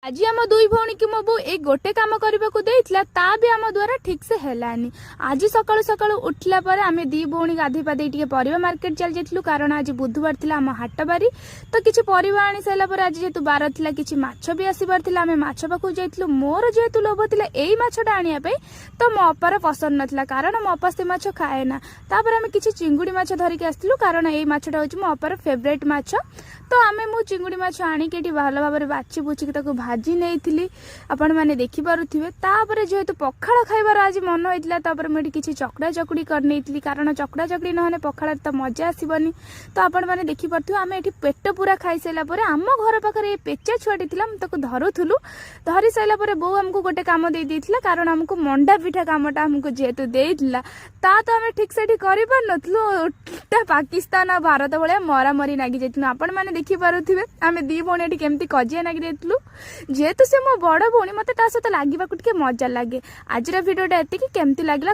आज आम दुई भौणी की मो बो ए गोटे काम करने को देइथिला ता भी आम द्वारा ठीक से हेलानी। आज सकाळु सकाळु उठला पर आमे दी भौणी गाधी पाधे टिके परिवा मार्केट चल जाइथिलु कारण आज बुधवार थिला आम हाट बारी तो किछि परिवा आनी साइला पर आज जेतु बार थिला किछि माछ भी आसीबार थिला आमे माछ पाखु जाइथिलु। मोर जेतु लोभ थिला एई माछटा आनिया पे तो मो अपार पसंद नथिला कारण मो अपा से माछ खाए ना। तापर आमे किछि चिंगुडी माछ धरिके आस्थिलु कारण एई माछटा होछि मो अपार फेवरेट माछ। तो आमे मु चिंगुडी माछ आनी केटी भालो भाबरे बाछि बुछि ताको भाजी नहीं आपण मैंने देखिपे। तापर जेहेतु पखाड़ खाइबार आज मन होता तापर मुझे किसी चकड़ा चकुड़ी कर नहीं कारण चकड़ा चकुड़ी नहले पखाड़ तो मजा आसबनी। तो आपण मैंने देखिपे आम ये पेट पूरा खाई सारा आम घर पाखे पेचा छुआटी थी धरुलु धरी सारापर बो आमको गोटे कम दे देइथिला कारण आमको मंडा पिठा कामटा आमको जेहेतु देइथिला ता तो आम ठीक से कर पार्नुलु पाकिस्तान और भारत भाया मरामरी नागी जाइथिलु। आपण मैंने देखिपे आम दी भौणी केमती कजिया नागी जाइथिलु जेहेतु से मो बड़ भौणी मते ता सहित लागिबाकु टिके मजा लागे। आज वीडियोटा एतिकी केमती लागला।